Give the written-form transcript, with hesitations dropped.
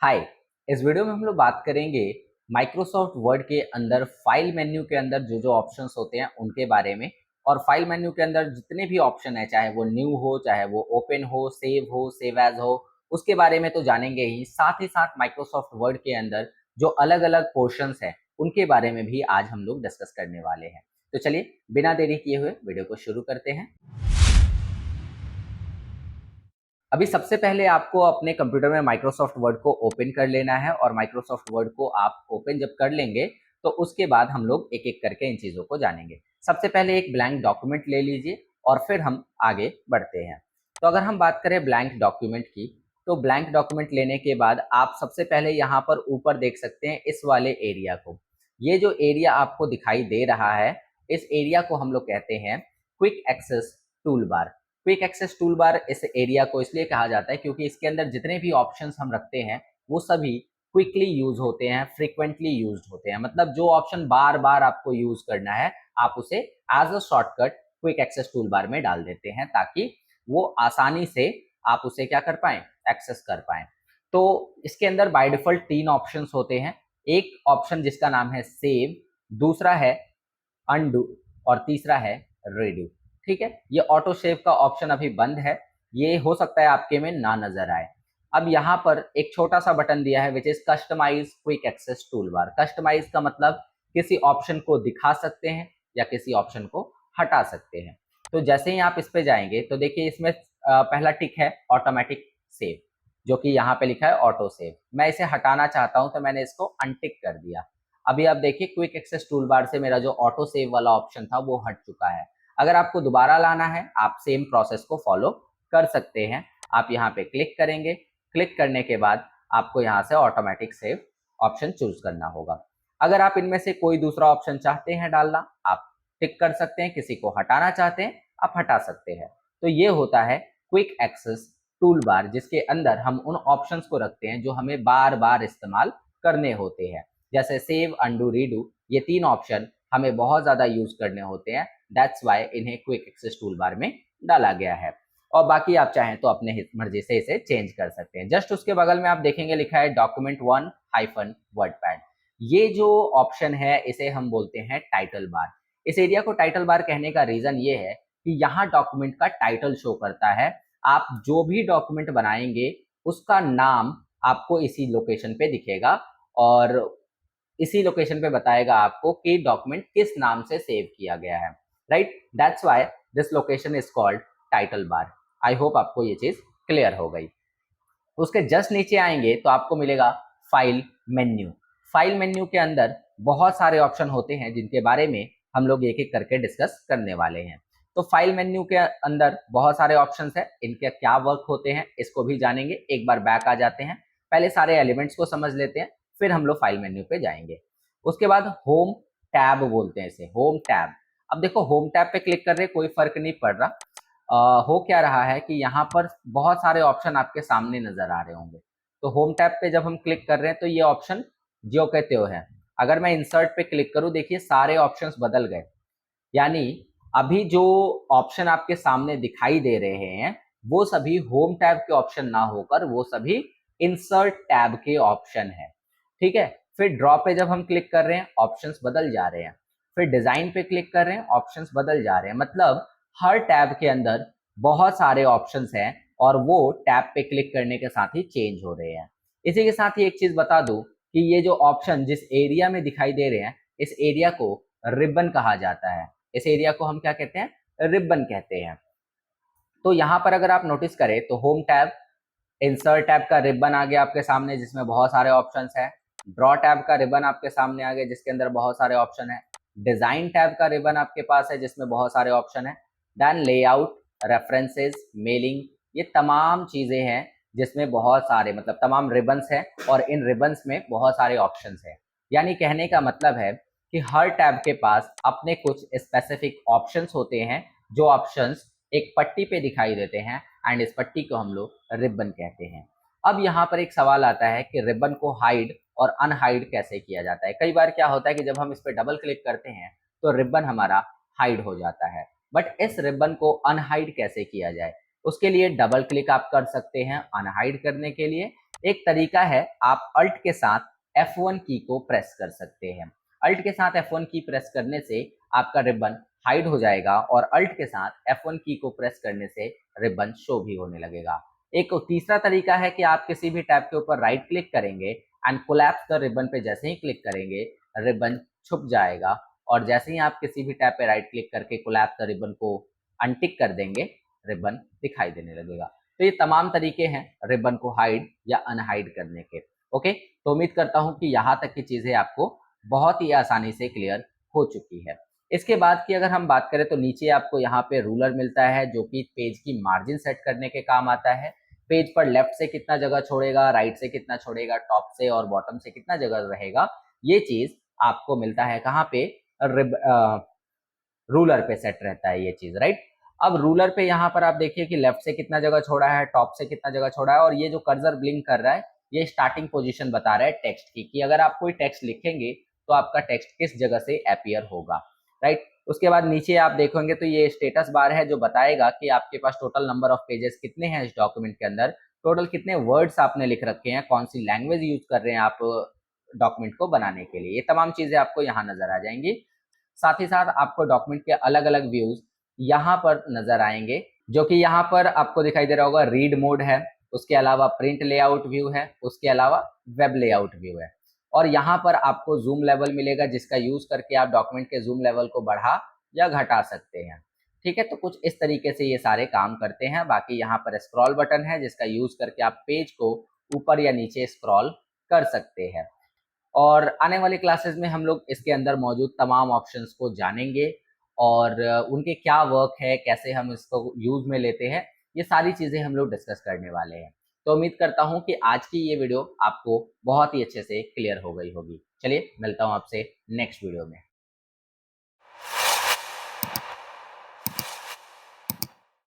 हाय। इस वीडियो में हम लोग बात करेंगे माइक्रोसॉफ्ट वर्ड के अंदर फाइल मेन्यू के अंदर जो जो ऑप्शंस होते हैं उनके बारे में। और फाइल मेन्यू के अंदर जितने भी ऑप्शन है, चाहे वो न्यू हो, चाहे वो ओपन हो, सेव एज हो, उसके बारे में तो जानेंगे ही साथ माइक्रोसॉफ्ट वर्ड के अंदर जो अलग अलग पोर्शंस हैं उनके बारे में भी आज हम लोग डिस्कस करने वाले हैं। तो चलिए बिना देरी किए हुए वीडियो को शुरू करते हैं। अभी सबसे पहले आपको अपने कंप्यूटर में माइक्रोसॉफ्ट वर्ड को ओपन कर लेना है और माइक्रोसॉफ्ट वर्ड को आप ओपन जब कर लेंगे तो उसके बाद हम लोग एक एक करके इन चीज़ों को जानेंगे। सबसे पहले एक ब्लैंक डॉक्यूमेंट ले लीजिए और फिर हम आगे बढ़ते हैं। तो अगर हम बात करें ब्लैंक डॉक्यूमेंट की, तो ब्लैंक डॉक्यूमेंट लेने के बाद आप सबसे पहले यहाँ पर ऊपर देख सकते हैं इस वाले एरिया को। ये जो एरिया आपको दिखाई दे रहा है, इस एरिया को हम लोग कहते हैं quick access tool bar. Quick access tool bar इस एरिया को इसलिए कहा जाता है क्योंकि इसके अंदर जितने भी ऑप्शंस हम रखते हैं वो सभी क्विकली यूज होते हैं, फ्रीक्वेंटली यूज्ड होते हैं। मतलब जो ऑप्शन बार बार आपको यूज करना है आप उसे as a shortcut quick access tool bar में डाल देते हैं ताकि वो आसानी से आप उसे क्या कर पाएं, एक्सेस कर पाएं। तो इसके अंदर बाय डिफॉल्ट तीन ऑप्शंस होते हैं। एक ऑप्शन जिसका नाम है सेव, दूसरा है अनडू और तीसरा है रेडू। ठीक है, ये ऑटो सेव का ऑप्शन अभी बंद है, ये हो सकता है आपके में ना नजर आए। अब यहाँ पर एक छोटा सा बटन दिया है which is customize quick access tool bar. Customize का मतलब किसी ऑप्शन को दिखा सकते हैं या किसी ऑप्शन को हटा सकते हैं। तो जैसे ही आप इस पे जाएंगे तो देखिए इसमें पहला टिक है ऑटोमेटिक सेव, जो कि यहाँ पे लिखा है ऑटो सेव। मैं इसे हटाना चाहता हूँ तो मैंने इसको अनटिक कर दिया। अभी आप देखिए क्विक एक्सेस टूल बार से मेरा जो ऑटो सेव वाला ऑप्शन था वो हट चुका है। अगर आपको दोबारा लाना है आप सेम प्रोसेस को फॉलो कर सकते हैं। आप यहाँ पे क्लिक करेंगे, क्लिक करने के बाद आपको यहाँ से ऑटोमेटिक सेव ऑप्शन चूज करना होगा। अगर आप इनमें से कोई दूसरा ऑप्शन चाहते हैं डालना, आप टिक कर सकते हैं। किसी को हटाना चाहते हैं आप हटा सकते हैं। तो ये होता है क्विक एक्सेस टूल बार, जिसके अंदर हम उन ऑप्शंस को रखते हैं जो हमें बार बार इस्तेमाल करने होते हैं। जैसे सेव, अंडू, रीडू, ये तीन ऑप्शन हमें बहुत ज्यादा यूज करने होते हैं। दैट्स वाई इन्हें क्विक एक्सेस टूल बार में डाला गया है। और बाकी आप चाहें तो अपने मर्जी से इसे चेंज कर सकते हैं। जस्ट उसके बगल में आप देखेंगे लिखा है डॉक्यूमेंट वन हाइफन वर्डपैड। ये जो ऑप्शन है इसे हम बोलते हैं टाइटल बार। इस एरिया को टाइटल बार कहने का रीजन ये है कि यहाँ डॉक्यूमेंट का टाइटल शो करता है। आप जो भी डॉक्यूमेंट बनाएंगे उसका नाम आपको इसी लोकेशन पे दिखेगा और इसी लोकेशन पे बताएगा आपको कि डॉक्यूमेंट किस नाम से सेव किया गया है। Right, that's why this location is called title bar. I hope आपको ये चीज क्लियर हो गई। उसके जस्ट नीचे आएंगे तो आपको मिलेगा फाइल मेन्यू। फाइल मेन्यू के अंदर बहुत सारे ऑप्शन होते हैं जिनके बारे में हम लोग एक एक करके डिस्कस करने वाले हैं। तो फाइल मेन्यू के अंदर बहुत सारे ऑप्शंस हैं, इनके क्या वर्क होते हैं इसको भी जानेंगे। एक बार बैक आ जाते हैं, पहले सारे एलिमेंट्स को समझ लेते हैं, फिर हम लोग फाइल मेन्यू पे जाएंगे। उसके बाद होम टैब बोलते हैं इसे, होम टैब। अब देखो होम टैब पे क्लिक कर रहे कोई फर्क नहीं पड़ रहा। हो क्या रहा है कि यहाँ पर बहुत सारे ऑप्शन आपके सामने नजर आ रहे होंगे। तो होम टैब पे जब हम क्लिक कर रहे हैं तो ये ऑप्शन ज्यों के त्यों है। अगर मैं इंसर्ट पे क्लिक करूं देखिए सारे ऑप्शंस बदल गए। यानी अभी जो ऑप्शन आपके सामने दिखाई दे रहे हैं वो सभी होम टैब के ऑप्शन ना होकर वो सभी इंसर्ट टैब के ऑप्शन है। ठीक है, फिर ड्रॉ पे जब हम क्लिक कर रहे हैं ऑप्शंस बदल जा रहे हैं। फिर डिजाइन पे क्लिक कर रहे हैं ऑप्शंस बदल जा रहे हैं। मतलब हर टैब के अंदर बहुत सारे ऑप्शंस हैं और वो टैब पे क्लिक करने के साथ ही चेंज हो रहे हैं। इसी के साथ ही एक चीज बता दूं कि ये जो ऑप्शन जिस एरिया में दिखाई दे रहे हैं इस एरिया को रिबन कहा जाता है। इस एरिया को हम क्या कहते हैं, रिबन कहते हैं। तो यहाँ पर अगर आप नोटिस करें तो होम टैब, इंसर्ट टैब का रिबन आ गया आपके सामने जिसमें बहुत सारे ऑप्शंस हैं। ड्रॉ टैब का रिबन आपके सामने आ गया जिसके अंदर बहुत सारे ऑप्शन है। डिजाइन टैब का रिबन आपके पास है जिसमें बहुत सारे ऑप्शन है। देन लेआउट, रेफरेंसेस, मेलिंग, ये तमाम चीजें हैं जिसमें बहुत सारे मतलब तमाम रिबन्स हैं और इन रिबन्स में बहुत सारे ऑप्शंस हैं। यानी कहने का मतलब है कि हर टैब के पास अपने कुछ स्पेसिफिक ऑप्शंस होते हैं जो ऑप्शंस एक पट्टी पे दिखाई देते हैं एंड इस पट्टी को हम लोग रिबन कहते हैं। अब यहाँ पर एक सवाल आता है कि रिबन को हाइड और अनहाइड कैसे किया जाता है। कई बार क्या होता है कि जब हम इस पर डबल क्लिक करते हैं तो रिबन हमारा हाइड हो जाता है। बट इस रिबन को अनहाइड कैसे किया जाए, उसके लिए डबल क्लिक आप कर सकते हैं अनहाइड करने के लिए, एक तरीका है, आप अल्ट के साथ F1 की को प्रेस कर सकते हैं। अल्ट के साथ F1 की प्रेस करने से आपका रिबन हाइड हो जाएगा और अल्ट के साथ F1 की को प्रेस करने से रिबन शो भी होने लगेगा। एक तीसरा तरीका है कि आप किसी भी टैब के ऊपर राइट क्लिक करेंगे एंड कोलैप्स द रिबन पे जैसे ही क्लिक करेंगे रिबन छुप जाएगा, और जैसे ही आप किसी भी टैब पे राइट क्लिक करके कोलैप्स द रिबन को अनटिक कर देंगे, रिबन दिखाई देने लगेगा। तो ये तमाम तरीके हैं रिबन को हाइड या अनहाइड करने के। ओके, तो उम्मीद करता हूं कि यहाँ तक की चीजें आपको बहुत ही आसानी से क्लियर हो चुकी है। इसके बाद की अगर हम बात करें तो नीचे आपको यहाँ पे रूलर मिलता है जो कि पेज की मार्जिन सेट करने के काम आता है। पेज पर लेफ्ट से कितना जगह छोड़ेगा, राइट से कितना छोड़ेगा, टॉप से और बॉटम से कितना जगह रहेगा, ये चीज आपको मिलता है कहाँ पे, रूलर पे सेट रहता है ये चीज, राइट। अब रूलर पे यहाँ पर आप देखिए कि लेफ्ट से कितना जगह छोड़ा है, टॉप से कितना जगह छोड़ा है, और ये जो कर्सर ब्लिंक कर रहा है ये स्टार्टिंग पोजीशन बता रहा है टेक्स्ट की, कि अगर आप कोई टेक्स्ट लिखेंगे तो आपका टेक्स्ट किस जगह से अपीयर होगा, राइट। उसके बाद नीचे आप देखेंगे तो ये स्टेटस बार है जो बताएगा कि आपके पास टोटल नंबर ऑफ पेजेस कितने हैं इस डॉक्यूमेंट के अंदर, टोटल कितने वर्ड्स आपने लिख रखे हैं, कौन सी लैंग्वेज यूज कर रहे हैं आप डॉक्यूमेंट को बनाने के लिए, ये तमाम चीजें आपको यहाँ नजर आ जाएंगी। साथ ही साथ आपको डॉक्यूमेंट के अलग अलग व्यूज यहाँ पर नजर आएंगे, जो कि यहाँ पर आपको दिखाई दे रहा होगा रीड मोड है, उसके अलावा प्रिंट लेआउट व्यू है, उसके अलावा वेब लेआउट व्यू है, और यहाँ पर आपको जूम लेवल मिलेगा जिसका यूज करके आप डॉक्यूमेंट के जूम लेवल को बढ़ा या घटा सकते हैं। ठीक है, तो कुछ इस तरीके से ये सारे काम करते हैं। बाकी यहाँ पर स्क्रॉल बटन है जिसका यूज करके आप पेज को ऊपर या नीचे स्क्रॉल कर सकते हैं। और आने वाली क्लासेस में हम लोग इसके अंदर मौजूद तमाम ऑप्शंस को जानेंगे और उनके क्या वर्क है, कैसे हम इसको यूज में लेते हैं, ये सारी चीजें हम लोग डिस्कस करने वाले हैं। तो उम्मीद करता हूँ कि आज की ये वीडियो आपको बहुत ही अच्छे से क्लियर हो गई होगी। चलिए मिलता हूँ आपसे नेक्स्ट वीडियो में।